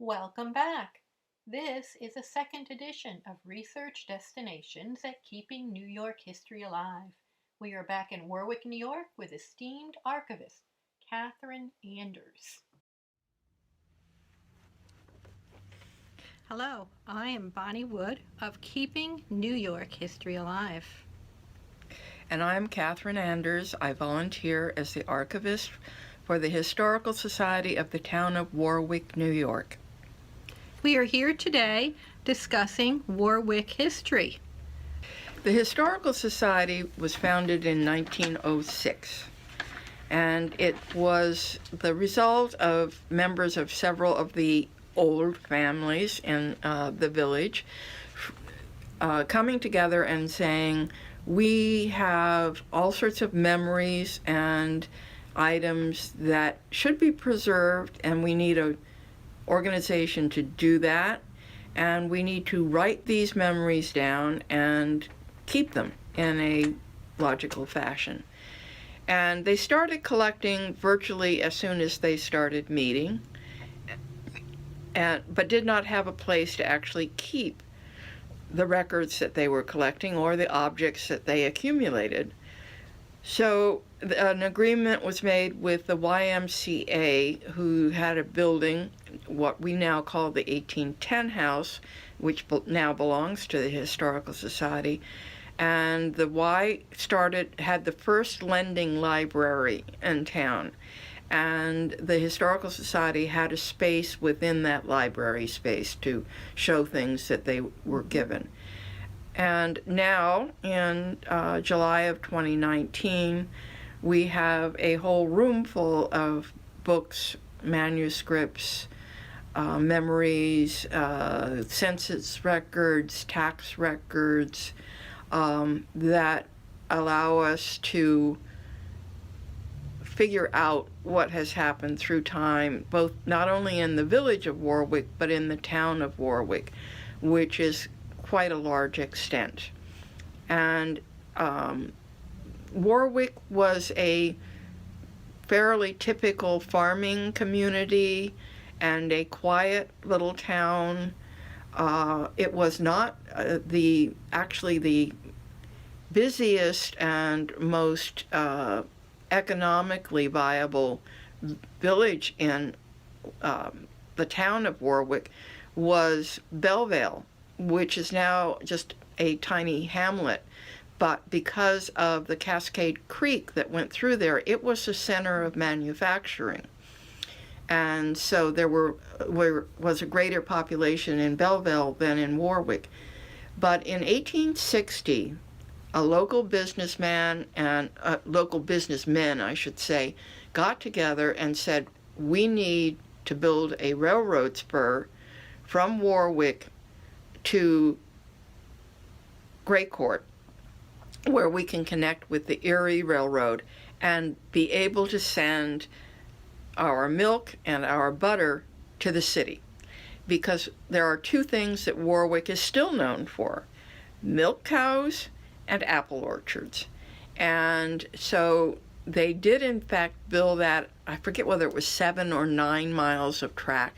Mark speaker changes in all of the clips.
Speaker 1: Welcome back. This is a second edition of Research Destinations at Keeping New York History Alive. We are back in Warwick, New York with esteemed archivist Cathryn Anders. Hello, I am Bonnie Wood of Keeping New York History Alive.
Speaker 2: And I'm Cathryn Anders. I volunteer as the archivist for the Historical Society of the town of Warwick, New York.
Speaker 1: We are here today discussing Warwick history.
Speaker 2: The Historical Society was founded in 1906, and it was the result of members of several of the old families in the village coming together and saying, we have all sorts of memories and items that should be preserved, and we need a organization to do that, and we need to write these memories down and keep them in a logical fashion. And they started collecting virtually as soon as they started meeting, but did not have a place to actually keep the records that they were collecting or the objects that they accumulated. So an agreement was made with the YMCA, who had a building, what we now call the 1810 House, which now belongs to the Historical Society. And the Y had the first lending library in town. And the Historical Society had a space within that library space to show things that they were given. And now, in July of 2019, we have a whole room full of books, manuscripts, memories, census records, tax records, that allow us to figure out what has happened through time, both not only in the village of Warwick, but in the town of Warwick, which is quite a large extent. And Warwick was a fairly typical farming community and a quiet little town. It was not actually the busiest and most economically viable village in the town of Warwick was Bellevale, which is now just a tiny hamlet. But because of the Cascade Creek that went through there, it was the center of manufacturing. And so there was a greater population in Bellevale than in Warwick. But in 1860, a local businessman and local businessmen, I should say, got together and said, we need to build a railroad spur from Warwick to Gray Court, where we can connect with the Erie Railroad and be able to send our milk and our butter to the city. Because there are two things that Warwick is still known for: milk cows and apple orchards. And so they did in fact build that, I forget whether it was 7 or 9 miles of track,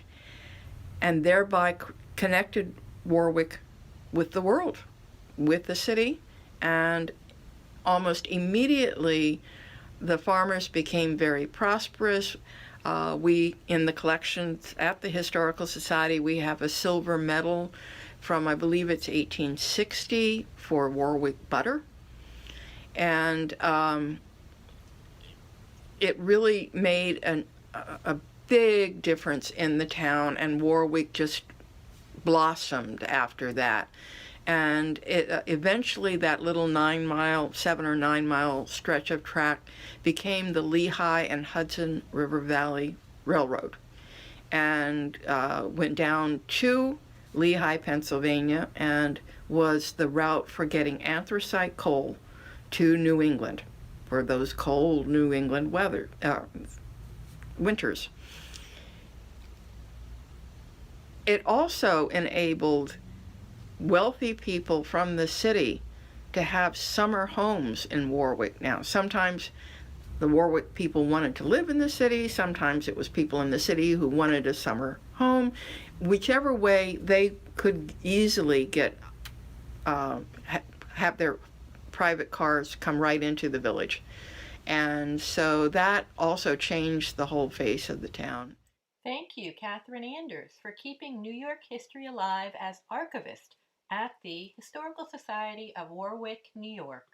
Speaker 2: and thereby connected Warwick with the world, with the city. And almost immediately the farmers became very prosperous. We, in the collections at the Historical Society, we have a silver medal from, I believe it's 1860, for Warwick butter. And it really made a big difference in the town, and Warwick just blossomed after that. And eventually that little 7 or 9 mile stretch of track became the Lehigh and Hudson River Valley Railroad, and went down to Lehigh, Pennsylvania, and was the route for getting anthracite coal to New England for those cold New England winters. It also enabled wealthy people from the city to have summer homes in Warwick. Now, sometimes the Warwick people wanted to live in the city. Sometimes it was people in the city who wanted a summer home. Whichever way, they could easily get have their private cars come right into the village. And so that also changed the whole face of the town.
Speaker 1: Thank you, Cathryn Anders, for keeping New York history alive as archivist at the Historical Society of Warwick, New York.